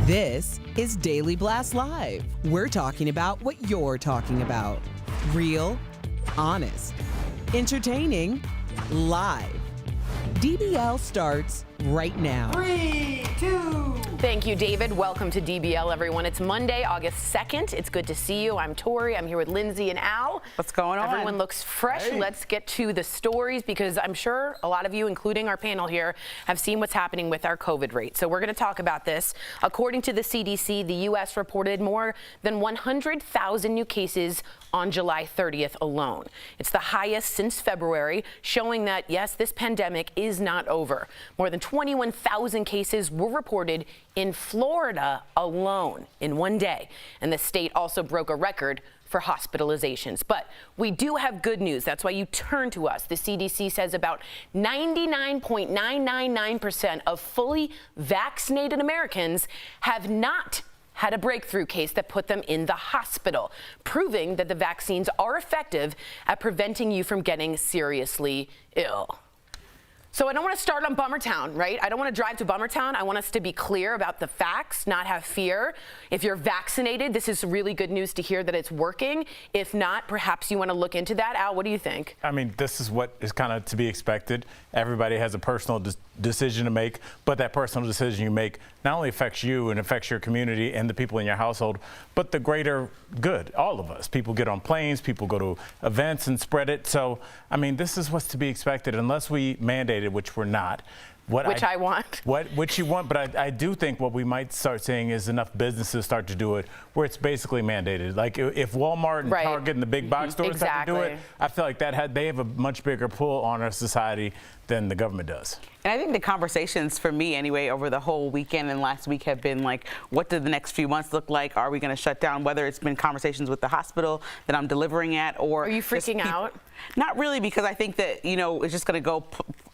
This is Daily Blast Live. We're talking about what you're talking about. Real, honest, entertaining, live. DBL starts right now. 3, 2. Thank you, David. Welcome to DBL, everyone. It's Monday, August 2nd. It's good to see you. I'm Tori. I'm here with Lindsay and Al. What's going on? Everyone looks fresh. Hey. Let's get to the stories because I'm sure a lot of you, including our panel here, have seen what's happening with our COVID rate. So we're going to talk about this. According to the CDC, the U.S. reported more than 100,000 new cases on July 30th alone. It's the highest since February, showing that, yes, this pandemic is not over. More than 21,000 cases were reported in Florida alone in one day. And the state also broke a record for hospitalizations. But we do have good news. That's why you turn to us. The CDC says about 99.999% of fully vaccinated Americans have not had a breakthrough case that put them in the hospital, proving that the vaccines are effective at preventing you from getting seriously ill. So I don't want to start on Bummertown, right? I don't want to drive to Bummertown. I want us to be clear about the facts, not have fear. If you're vaccinated, this is really good news to hear that it's working. If not, perhaps you want to look into that. Al, what do you think? I mean, this is what is kind of to be expected. Everybody has a personal decision to make, but that personal decision you make not only affects you and affects your community and the people in your household, but the greater good, all of us. People get on planes, people go to events and spread it. So, I mean, this is what's to be expected unless we mandate it, which we're not. Which I want. Which you want, but I do think what we might start seeing is enough businesses start to do it where it's basically mandated. Like if Walmart and Target and the big box stores start to do it, I feel like they have a much bigger pull on our society than the government does. And I think the conversations for me anyway over the whole weekend and last week have been like, what do the next few months look like? Are we going to shut down? Whether it's been conversations with the hospital that I'm delivering at, or are you freaking out? Not really, because I think that, you know, it's just going to go,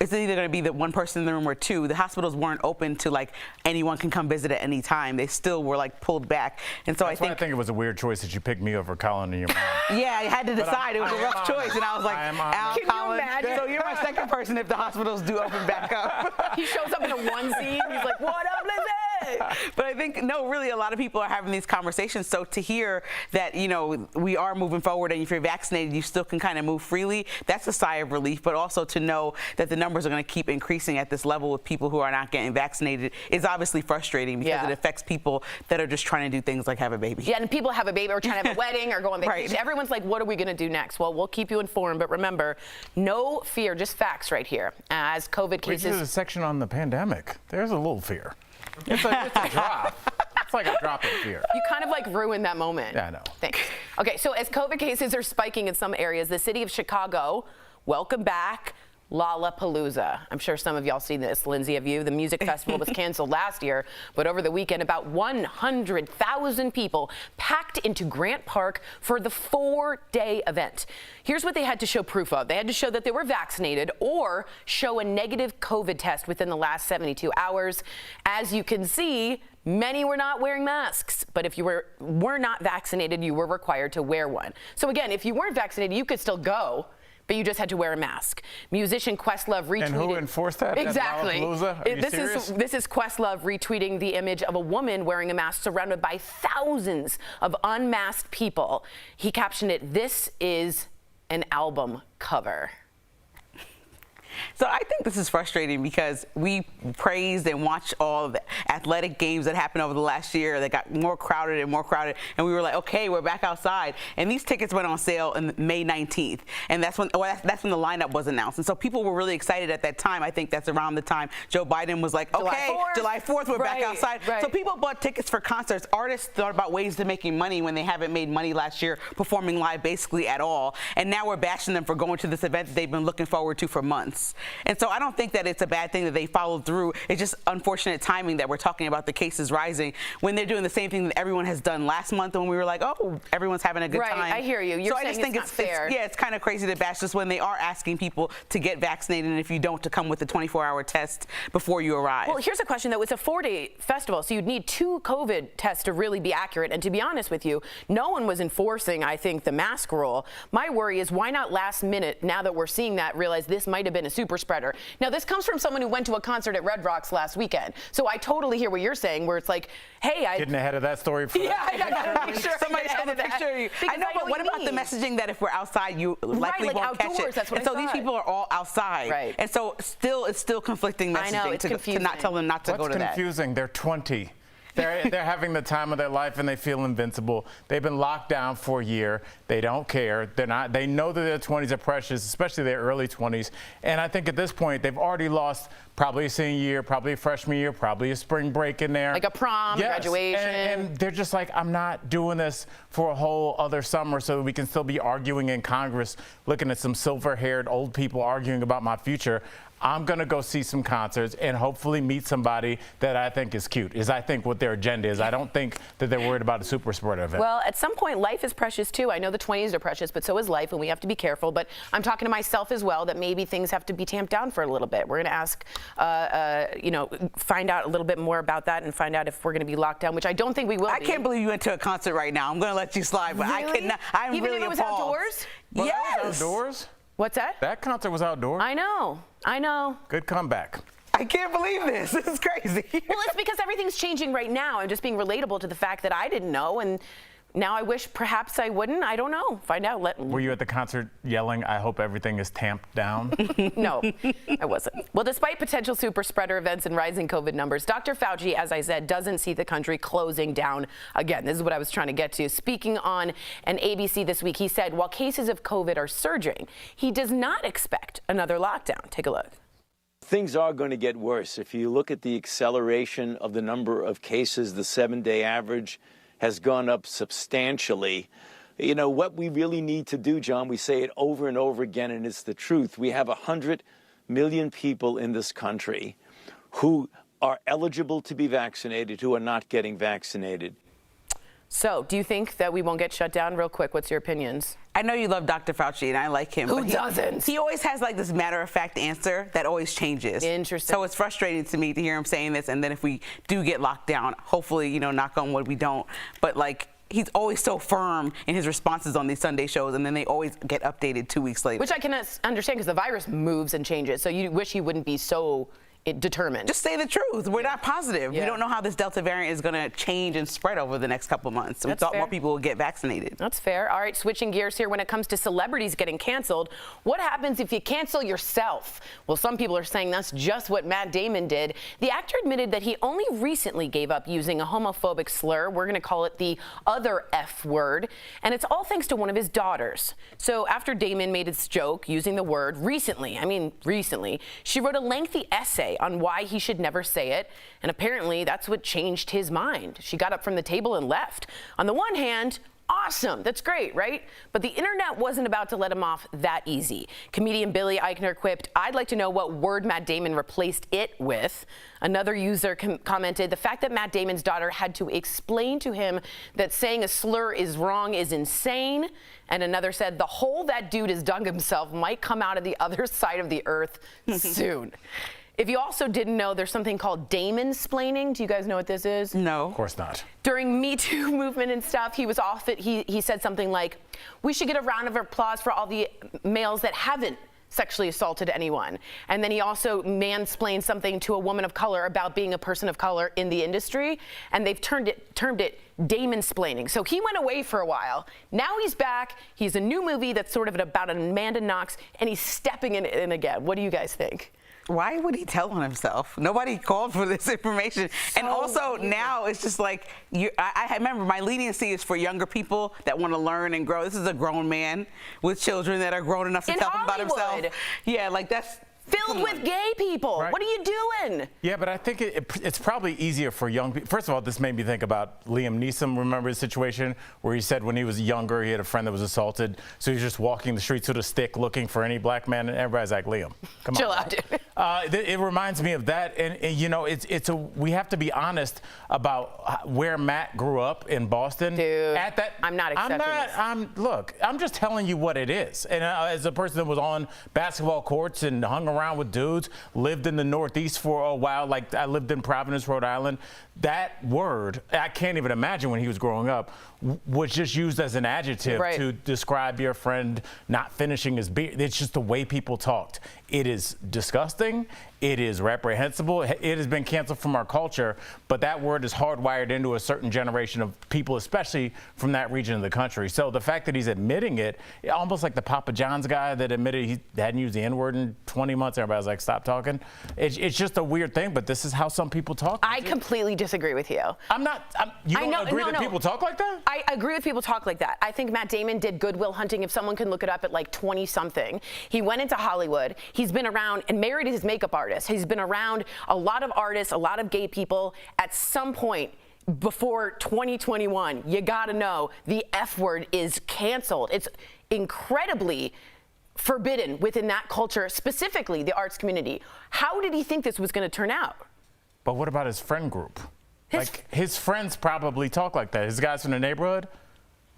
it's either going to be the one person in the room or two. The hospitals weren't open to like anyone can come visit at any time. They still were like pulled back. And so I think it was a weird choice that you picked me over Colin and your mom. Yeah, I had to decide. It was a rough choice. And I was like, Al, Can Colin, you imagine? so you're my second person if the hospitals do open back up. He shows up in a onesie. He's like, what up, Lizzie? But I think, no, really, a lot of people are having these conversations. So to hear that, you know, we are moving forward and if you're vaccinated, you still can kind of move freely, that's a sigh of relief. But also to know that the numbers are going to keep increasing at this level with people who are not getting vaccinated is obviously frustrating because it affects people that are just trying to do things like have a baby. Yeah, and people have a baby or trying to have a wedding or go on vacation. Right. Everyone's like, what are we going to do next? Well, we'll keep you informed. But remember, no fear, just facts right here. As COVID cases. There's a section on the pandemic. There's a little fear. It's a drop. It's like a drop of fear. You kind of like ruined that moment. Yeah, I know. Thanks. Okay, so as COVID cases are spiking in some areas, the city of Chicago, welcome back Lollapalooza. I'm sure some of y'all seen this. Lindsay, have you? The music festival was canceled last year, but over the weekend, about 100,000 people packed into Grant Park for the 4-day event. Here's what they had to show proof of. They had to show that they were vaccinated or show a negative COVID test within the last 72 hours. As you can see, many were not wearing masks, but if you were not vaccinated, you were required to wear one. So again, if you weren't vaccinated, you could still go, but you just had to wear a mask. Musician Questlove retweeted. And who enforced that? Exactly. This is Questlove retweeting the image of a woman wearing a mask surrounded by thousands of unmasked people. He captioned it, "This is an album cover." So I think this is frustrating because we praised and watched all of the athletic games that happened over the last year that got more crowded, and we were like, okay, we're back outside. And these tickets went on sale on May 19th, and that's when the lineup was announced. And so people were really excited at that time. I think that's around the time Joe Biden was like, okay, July 4th, we're back outside. Right. So people bought tickets for concerts. Artists thought about ways to making money when they haven't made money last year performing live basically at all. And now we're bashing them for going to this event that they've been looking forward to for months. And so I don't think that it's a bad thing that they followed through. It's just unfortunate timing that we're talking about the cases rising when they're doing the same thing that everyone has done last month when we were like, oh, everyone's having a good time. Right, I hear you. You're saying it's not fair. It's kind of crazy to bash this when they are asking people to get vaccinated, and if you don't, to come with a 24-hour test before you arrive. Well, here's a question, though. It's a 4-day festival, so you'd need 2 COVID tests to really be accurate. And to be honest with you, no one was enforcing, I think, the mask rule. My worry is why not last minute, now that we're seeing that, realize this might have been a super spreader. Now, this comes from someone who went to a concert at Red Rocks last weekend. So I totally hear what you're saying, where it's like, hey, getting ahead of that story. For I gotta make sure somebody sent a picture of you. I know, but what about the messaging that if we're outside, you likely won't catch it? That's what and so these people are all outside. Right. And so it's still conflicting messaging. I know, it's confusing. To not tell them not to go to that. What's confusing? They're 20. They're having the time of their life and they feel invincible. They've been locked down for a year. They don't care. They know that their 20s are precious, especially their early 20s. And I think at this point, they've already lost probably a senior year, probably a freshman year, probably a spring break in there. Like a prom, graduation. And they're just like, I'm not doing this for a whole other summer so that we can still be arguing in Congress, looking at some silver-haired old people arguing about my future. I'm going to go see some concerts and hopefully meet somebody that I think is cute, is I think what their agenda is. I don't think that they're worried about a super spreader event. Well, at some point, life is precious, too. I know the 20s are precious, but so is life, and we have to be careful. But I'm talking to myself as well that maybe things have to be tamped down for a little bit. We're going to ask, find out a little bit more about that and find out if we're going to be locked down, which I don't think we will. I can't believe you went to a concert right now. I'm going to let you slide, but really? I cannot. I'm Even really if it was appalled. outdoors? Well, yes. that was outdoors. What's that? That concert was outdoors. I know. Good comeback. I can't believe this. This is crazy. Well, it's because everything's changing right now. I'm just being relatable to the fact that I didn't know, and now I wish perhaps I wouldn't. I don't know. Find out. Were you at the concert yelling, I hope everything is tamped down? No, I wasn't. Well, despite potential super spreader events and rising COVID numbers, Dr. Fauci, as I said, doesn't see the country closing down again. This is what I was trying to get to. Speaking on an ABC this week, he said while cases of COVID are surging, he does not expect another lockdown. Take a look. Things are going to get worse. If you look at the acceleration of the number of cases, the 7-day average has gone up substantially. You know, what we really need to do, John, we say it over and over again, and it's the truth. We have 100 million people in this country who are eligible to be vaccinated who are not getting vaccinated. So, do you think that we won't get shut down? Real quick, what's your opinions? I know you love Dr. Fauci, and I like him. Who but doesn't? He always has like this matter-of-fact answer that always changes. Interesting. So it's frustrating to me to hear him saying this, and then if we do get locked down, hopefully, you know, knock on wood, we don't. But like, he's always so firm in his responses on these Sunday shows, and then they always get updated 2 weeks later. Which I can understand, because the virus moves and changes. So you wish he wouldn't be so determined. Just say the truth. We're not positive. Yeah. We don't know how this Delta variant is going to change and spread over the next couple months. We That's thought fair. more people would get vaccinated. That's fair. All right, switching gears here. When it comes to celebrities getting canceled, what happens if you cancel yourself? Well, some people are saying that's just what Matt Damon did. The actor admitted that he only recently gave up using a homophobic slur. We're going to call it the other F word. And it's all thanks to one of his daughters. So after Damon made his joke using the word recently, she wrote a lengthy essay on why he should never say it. And apparently that's what changed his mind. She got up from the table and left. On the one hand, awesome, that's great, right? But the internet wasn't about to let him off that easy. Comedian Billy Eichner quipped, "I'd like to know what word Matt Damon replaced it with." Another user commented, "The fact that Matt Damon's daughter had to explain to him that saying a slur is wrong is insane." And another said, "The hole that dude has dug himself might come out of the other side of the earth soon." If you also didn't know, there's something called Damon-splaining. Do you guys know what this is? No. Of course not. During Me Too movement and stuff, he was off it. He said something like, "We should get a round of applause for all the males that haven't sexually assaulted anyone." And then he also mansplained something to a woman of color about being a person of color in the industry, and they've termed it Damon-splaining. So he went away for a while. Now he's back. He's a new movie that's sort of about Amanda Knox, and he's stepping in again. What do you guys think? Why would he tell on himself? Nobody called for this information. And also weird. now it's just like, I remember my leniency is for younger people that want to learn and grow. This is a grown man with children that are grown enough to In tell him about Hollywood. himself. Yeah, like that's Filled with gay people. Right. What are you doing? Yeah, but I think it's probably easier for young people. First of all, this made me think about Liam Neeson. Remember his situation where he said when he was younger, he had a friend that was assaulted. So he's just walking the streets with a stick looking for any black man, and everybody's like, "Liam, come Chill on." out, dude. It reminds me of that. And you know, we have to be honest about where Matt grew up in Boston. Dude, At that, I'm not accepting this. Look, I'm just telling you what it is. And as a person that was on basketball courts and hung around with dudes, lived in the Northeast for a while, like I lived in Providence, Rhode Island, that word, I can't even imagine when he was growing up, was just used as an adjective to describe your friend not finishing his beer. It's just the way people talked. It is disgusting. It is reprehensible. It has been canceled from our culture, but that word is hardwired into a certain generation of people, especially from that region of the country. So the fact that he's admitting it, almost like the Papa John's guy that admitted he hadn't used the N-word in 20 months, everybody's like, "Stop talking." It's just a weird thing, but this is how some people talk. I completely disagree with you. You don't agree that people talk like that? I agree with people talk like that. I think Matt Damon did Good Will Hunting. If someone can look it up, at like 20-something. He went into Hollywood. He's been around and married his makeup artist. He's been around a lot of artists, a lot of gay people. At some point before 2021, you gotta know the F word is canceled. It's incredibly forbidden within that culture, specifically the arts community. How did he think this was gonna turn out? But what about his friend group? His friends probably talk like that. His guys from the neighborhood?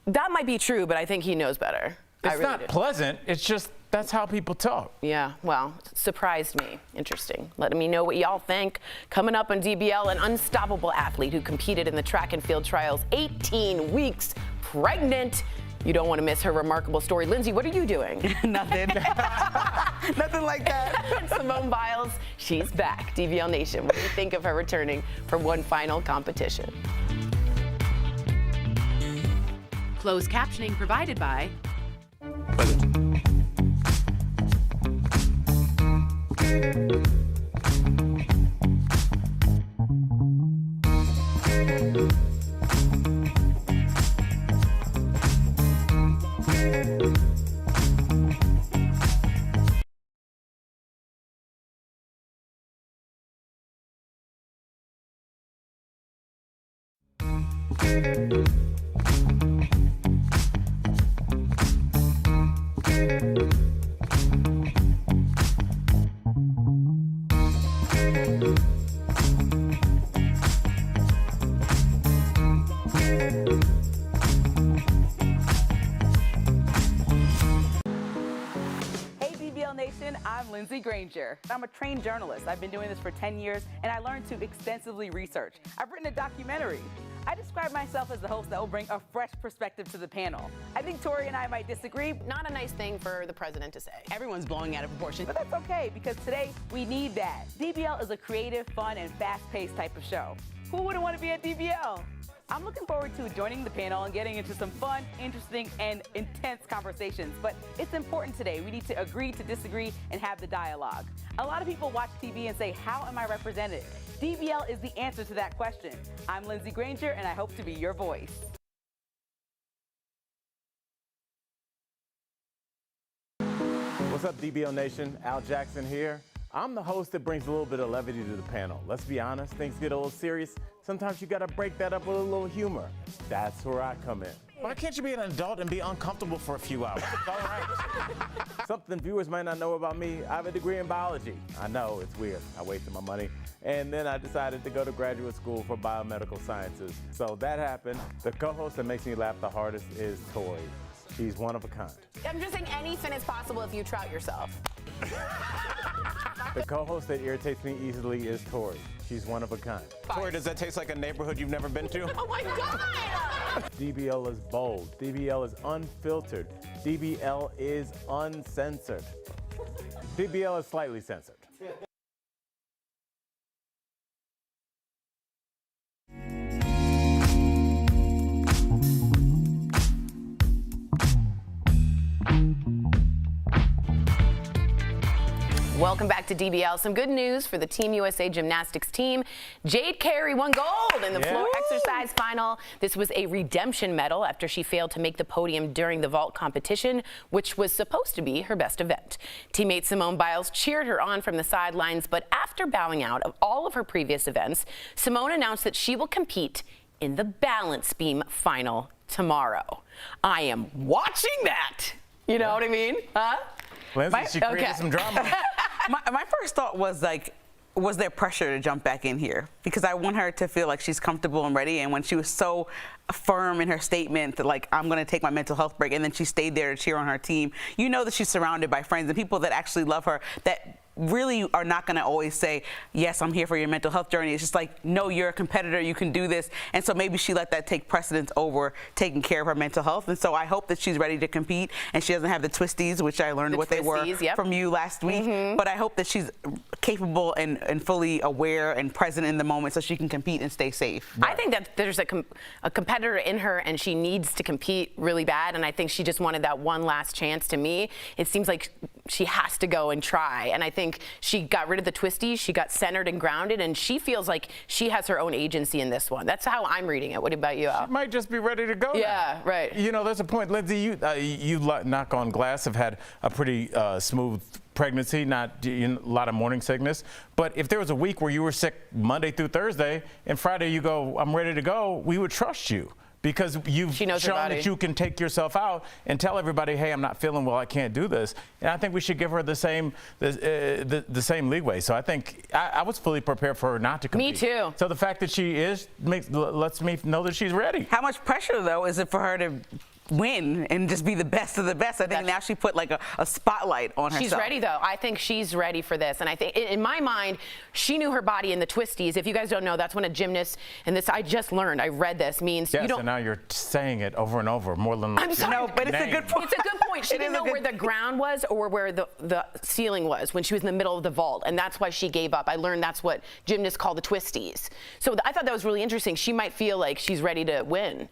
That might be true, but I think he knows better. It's not pleasant. It's just that's how people talk. Yeah, well, surprised me. Interesting. Letting me know what y'all think. Coming up on DBL, an unstoppable athlete who competed in the track and field trials, 18 weeks pregnant. You don't want to miss her remarkable story. Lindsay, what are you doing? nothing. Nothing like that. Simone Biles, she's back. DBL Nation, what do you think of her returning for one final competition? Closed captioning provided by Nation, I'm Lindsay Granger. I'm a trained journalist. I've been doing this for 10 years, and I learned to extensively research. I've written a documentary. I describe myself as the host that will bring a fresh perspective to the panel. I think Tori and I might disagree. Not a nice thing for the president to say. Everyone's blowing out of proportion, but that's okay because today we need that. DBL is a creative, fun, and fast-paced type of show. Who wouldn't want to be at DBL? I'm looking forward to joining the panel and getting into some fun, interesting, and intense conversations. But it's important today. We need to agree to disagree and have the dialogue. A lot of people watch TV and say, how am I represented? DBL is the answer to that question. I'm Lindsay Granger, and I hope to be your voice. What's up, DBL Nation? Al Jackson here. I'm the host that brings a little bit of levity to the panel. Let's be honest, things get a little serious. Sometimes you gotta break that up with a little humor. That's where I come in. Why can't you be an adult and be uncomfortable for a few hours? It's all right. Something viewers might not know about me, I have a degree in biology. I know, it's weird. I wasted my money. And then I decided to go to graduate school for biomedical sciences. So that happened. The co-host that makes me laugh the hardest is Tori. She's one of a kind. I'm just saying anything is possible if you trout yourself. The co-host that irritates me easily is Tori. She's one of a kind. Tori, does that taste like a neighborhood you've never been to? Oh my God! DBL is bold. DBL is unfiltered. DBL is uncensored. DBL is slightly censored. Welcome back to DBL. Some good news for the Team USA gymnastics team. Jade Carey won gold in the floor exercise final. This was a redemption medal after she failed to make the podium during the vault competition, which was supposed to be her best event. Teammate Simone Biles cheered her on from the sidelines, but after bowing out of all of her previous events, Simone announced that she will compete in the balance beam final tomorrow. I am watching that. You know what I mean? Huh? Lindsay, she created some drama. My first thought was like, was there pressure to jump back in here? Because I want her to feel like she's comfortable and ready. And when she was so firm in her statement that like, I'm going to take my mental health break, and then she stayed there to cheer on her team, you know that she's surrounded by friends and people that actually love her, that really are not going to always say, yes, I'm here for your mental health journey. It's just like, no, you're a competitor, you can do this. And so maybe she let that take precedence over taking care of her mental health. And so I hope that she's ready to compete and she doesn't have the twisties, which I learned what they were from you last week. But I hope that she's capable and fully aware and present in the moment so she can compete and stay safe. I think that there's a competitor in her and she needs to compete really bad. And I think she just wanted that one last chance. To me, it seems like she has to go and try. And I think she got rid of the twisties, she got centered and grounded, and she feels like she has her own agency in this one. That's how I'm reading it. What about you, Al? She might just be ready to go. Yeah, now. right. You know, there's a point, Lindsay, you knock on glass, have had a pretty smooth pregnancy, not a lot of morning sickness. But if there was a week where you were sick Monday through Thursday and Friday you go, I'm ready to go, we would trust you. Because you've shown that you can take yourself out and tell everybody, hey, I'm not feeling well, I can't do this. And I think we should give her the same leeway. So I think I was fully prepared for her not to compete. Me too. So the fact that she is lets me know that she's ready. How much pressure, though, is it for her to win and just be the best of the best? I think now she put like a spotlight on herself. She's ready, though. I think she's ready for this. And I think, in my mind, she knew her body in the twisties. If you guys don't know, that's when a gymnast, and this I just learned, I read this, means yes, you don't. And now you're saying it over and over, more than I'm sorry. No, but it's a good point. It's a good point. She didn't know where the ground was or where the ceiling was when she was in the middle of the vault, and that's why she gave up. I learned that's what gymnasts call the twisties. So I thought that was really interesting. She might feel like she's ready to win.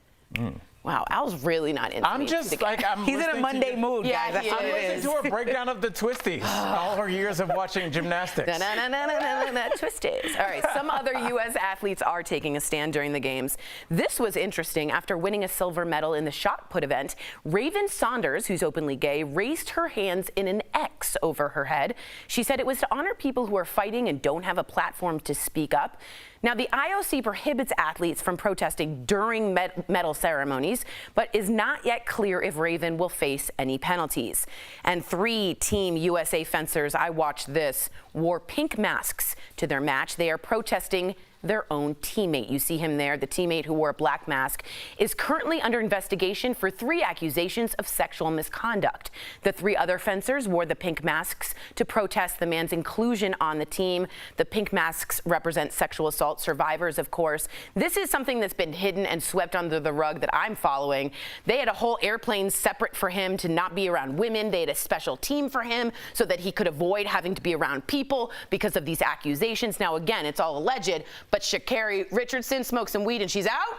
Wow, Al's really not into I'm just like, he's in a Monday mood, guys. That's what it is. I'm listening to her breakdown of the twisties. All her years of watching gymnastics. Twisties. All right, some other U.S. athletes are taking a stand during the games. This was interesting. After winning a silver medal in the shot put event, Raven Saunders, who's openly gay, raised her hands in an X over her head. She said it was to honor people who are fighting and don't have a platform to speak up. Now, the IOC prohibits athletes from protesting during medal ceremonies, but is not yet clear if Raven will face any penalties. And 3 Team USA fencers, I watched this, wore pink masks to their match. They are protesting their own teammate. You see him there. The teammate who wore a black mask is currently under investigation for 3 accusations of sexual misconduct. The 3 other fencers wore the pink masks to protest the man's inclusion on the team. The pink masks represent sexual assault survivors, of course. This is something that's been hidden and swept under the rug that I'm following. They had a whole airplane separate for him to not be around women. They had a special team for him so that he could avoid having to be around people because of these accusations. Now, again, it's all alleged, but Sha'Carri Richardson smoked some weed and she's out.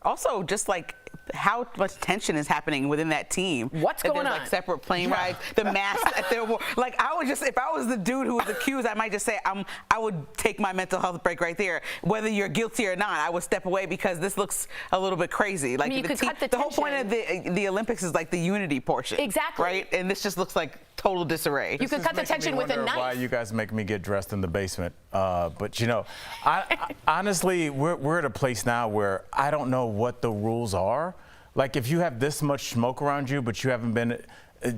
Also, just like how much tension is happening within that team. What's going on? Like separate plane rides, the masks that they wore. Like I would just, if I was the dude who was accused, I might just say, I would take my mental health break right there. Whether you're guilty or not, I would step away because this looks a little bit crazy. Like you could cut the whole point of the Olympics is like the unity portion. Exactly. Right? And this just looks like total disarray. You could cut the tension with a knife. Why you guys make me get dressed in the basement? But you know, I honestly, we're at a place now where I don't know what the rules are. Like if you have this much smoke around you, but you haven't been,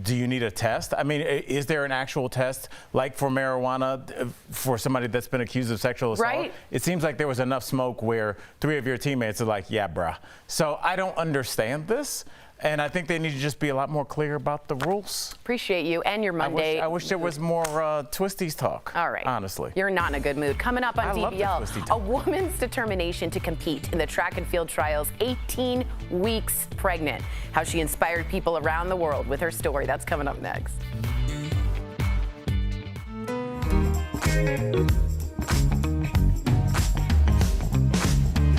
do you need a test? I mean, is there an actual test like for marijuana for somebody that's been accused of sexual assault? Right. It seems like there was enough smoke where 3 of your teammates are like, yeah, bruh. So I don't understand this. And I think they need to just be a lot more clear about the rules. Appreciate you and your Monday. I wish there was more twisties talk. All right. Honestly. You're not in a good mood. Coming up on I love the twisty DBL, talk. a woman's determination to compete in the track and field trials, 18 weeks pregnant. How she inspired people around the world with her story. That's coming up next.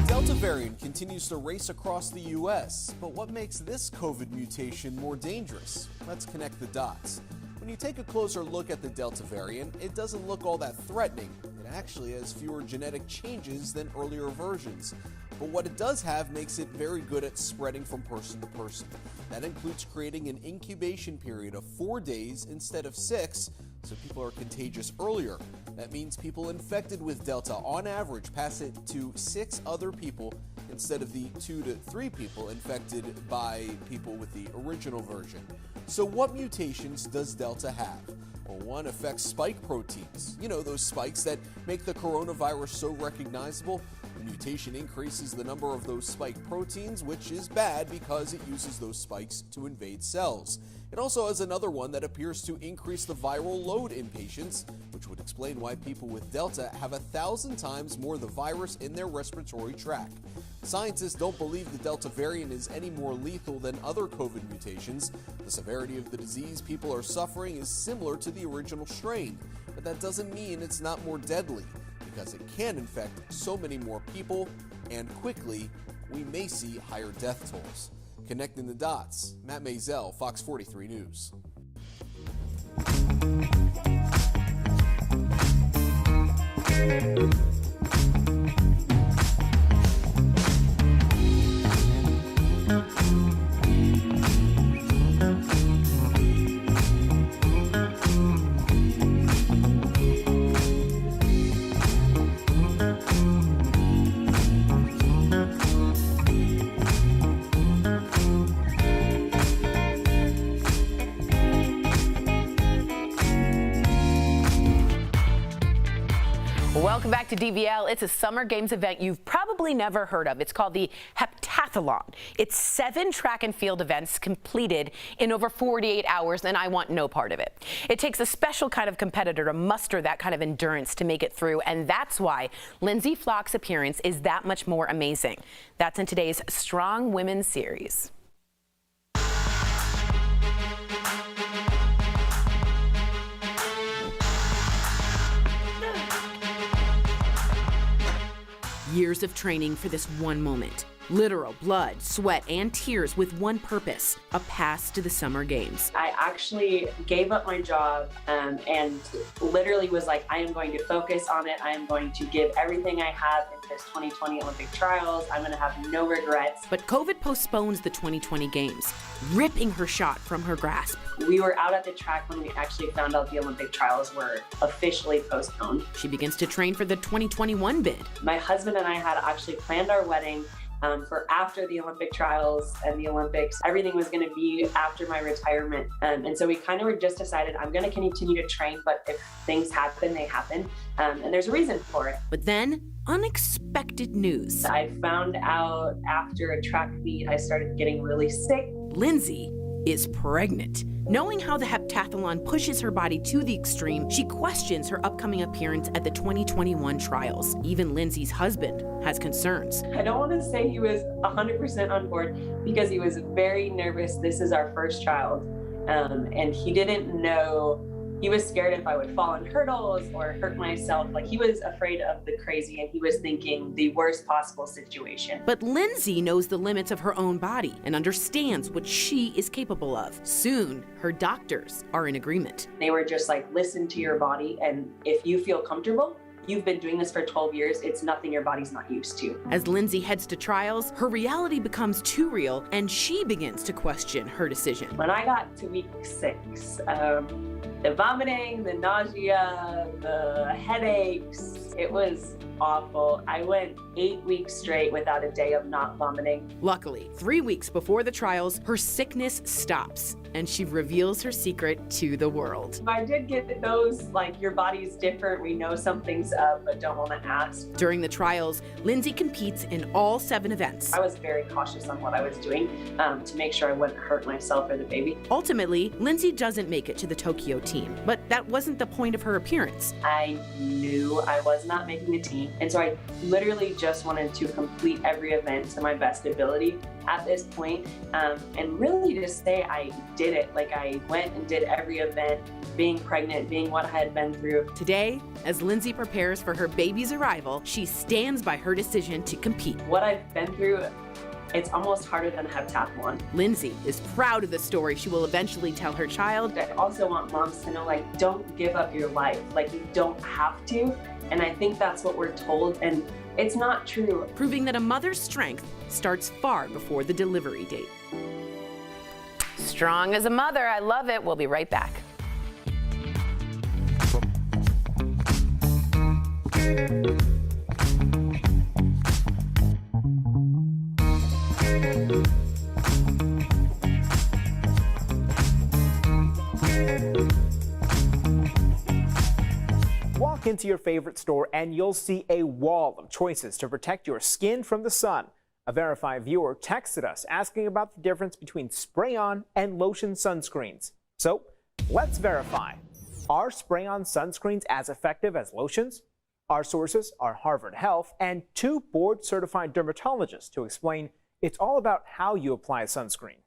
Delta variant continues to race across the U.S., but what makes this COVID mutation more dangerous? Let's connect the dots. When you take a closer look at the Delta variant, it doesn't look all that threatening. It actually has fewer genetic changes than earlier versions. But what it does have makes it very good at spreading from person to person. That includes creating an incubation period of 4 days instead of 6, so people are contagious earlier. That means people infected with Delta on average pass it to 6 other people instead of the 2 to 3 people infected by people with the original version. So what mutations does Delta have? Well, one affects spike proteins. You know, those spikes that make the coronavirus so recognizable. The mutation increases the number of those spike proteins, which is bad because it uses those spikes to invade cells. It also has another one that appears to increase the viral load in patients, which would explain why people with Delta have 1,000 times more of the virus in their respiratory tract. Scientists don't believe the Delta variant is any more lethal than other COVID mutations. The severity of the disease people are suffering is similar to the original strain, but that doesn't mean it's not more deadly, because it can infect so many more people, and quickly, we may see higher death tolls. Connecting the dots, Matt Maisel, Fox 43 News. Welcome back to DBL. It's a summer games event you've probably never heard of. It's called the Heptathlon. It's 7 track and field events completed in over 48 hours, and I want no part of it. It takes a special kind of competitor to muster that kind of endurance to make it through, and that's why Lindsay Flock's appearance is that much more amazing. That's in today's Strong Women series. Years of training for this one moment. Literal blood, sweat, and tears with one purpose, a pass to the Summer Games. I actually gave up my job and literally was like, I am going to focus on it. I am going to give everything I have in this 2020 Olympic trials. I'm going to have no regrets. But COVID postpones the 2020 Games, ripping her shot from her grasp. We were out at the track when we actually found out the Olympic trials were officially postponed. She begins to train for the 2021 bid. My husband and I had actually planned our wedding for after the Olympic trials and the Olympics. Everything was going to be after my retirement. And so we kind of were just decided, I'm going to continue to train, but if things happen, they happen. And there's a reason for it. But then, unexpected news. I found out after a track meet, I started getting really sick. Lindsay is pregnant. Knowing how the heptathlon pushes her body to the extreme, she questions her upcoming appearance at the 2021 trials. Even Lindsay's husband has concerns. I don't want to say he was 100% on board because he was very nervous. This is our first child. And he didn't know. He was scared if I would fall in hurdles or hurt myself. Like, he was afraid of the crazy, and he was thinking the worst possible situation. But Lindsay knows the limits of her own body and understands what she is capable of. Soon, her doctors are in agreement. They were just like, listen to your body, and if you feel comfortable, you've been doing this for 12 years, it's nothing your body's not used to. As Lindsay heads to trials, her reality becomes too real, and she begins to question her decision. When I got to week 6, the vomiting, the nausea, the headaches, it was awful. I went 8 weeks straight without a day of not vomiting. Luckily, 3 weeks before the trials, her sickness stops, and she reveals her secret to the world. I did get those, like, your body's different, we know something's up, but don't want to ask. During the trials, Lindsay competes in all 7 events. I was very cautious on what I was doing to make sure I wouldn't hurt myself or the baby. Ultimately, Lindsay doesn't make it to the Tokyo team, but that wasn't the point of her appearance. I knew I was not making the team, and so I literally just wanted to complete every event to my best ability at this point, and really just say I did it. Like, I went and did every event, being pregnant, being what I had been through. Today, as Lindsay prepares for her baby's arrival, she stands by her decision to compete. What I've been through, it's almost harder than heptathlon. Lindsay is proud of the story she will eventually tell her child. I also want moms to know, like, don't give up your life. Like, you don't have to. And I think that's what we're told, and it's not true. Proving that a mother's strength starts far before the delivery date. Strong as a mother. I love it. We'll be right back. Walk into your favorite store and you'll see a wall of choices to protect your skin from the sun. A Verify viewer texted us asking about the difference between spray-on and lotion sunscreens. So let's verify. Are spray-on sunscreens as effective as lotions? Our sources are Harvard Health and 2 board-certified dermatologists to explain it's all about how you apply sunscreen.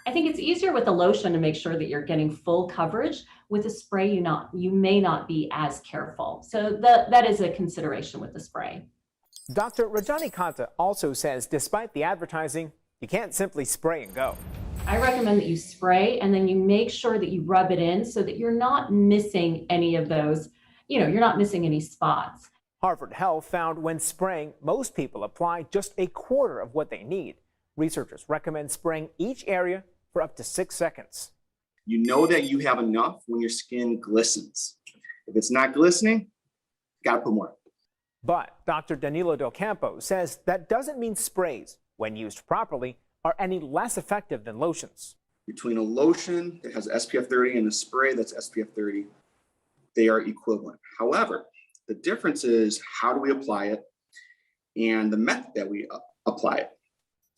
I think it's easier with a lotion to make sure that you're getting full coverage. With a spray, you may not be as careful. So that is a consideration with the spray. Dr. Rajani Kanta also says despite the advertising, you can't simply spray and go. I recommend that you spray and then you make sure that you rub it in so that you're not missing any of those, you're not missing any spots. Harvard Health found when spraying, most people apply just a quarter of what they need. Researchers recommend spraying each area for up to 6 seconds. You know that you have enough when your skin glistens. If it's not glistening, you gotta put more. But Dr. Danilo Del Campo says that doesn't mean sprays, when used properly, are any less effective than lotions. Between a lotion that has SPF 30 and a spray that's SPF 30, they are equivalent. However, the difference is how do we apply it and the method that we apply it.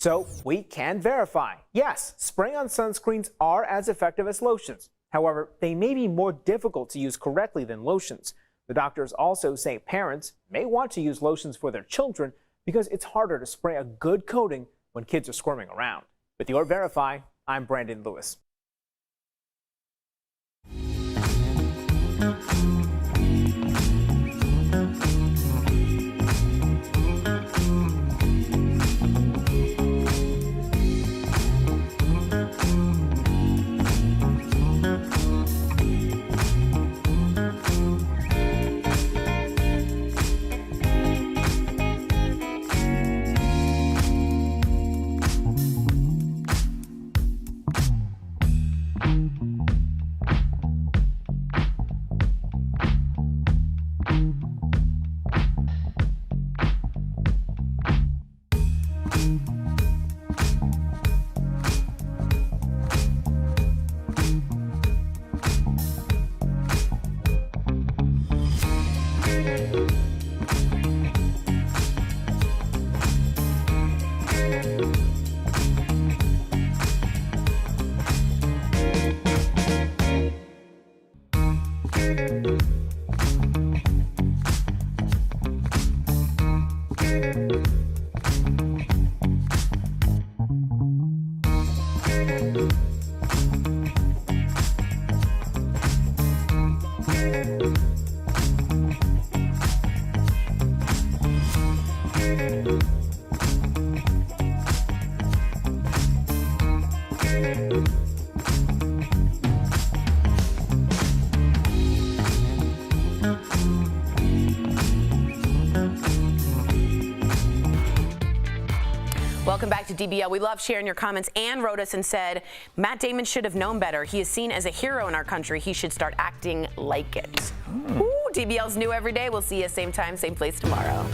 So we can verify, yes, spray-on sunscreens are as effective as lotions. However, they may be more difficult to use correctly than lotions. The doctors also say parents may want to use lotions for their children because it's harder to spray a good coating when kids are squirming around. With your Verify, I'm Brandon Lewis. Welcome back to DBL. We love sharing your comments. Ann wrote us and said, Matt Damon should have known better. He is seen as a hero in our country. He should start acting like it. Ooh, DBL's new every day. We'll see you same time, same place tomorrow.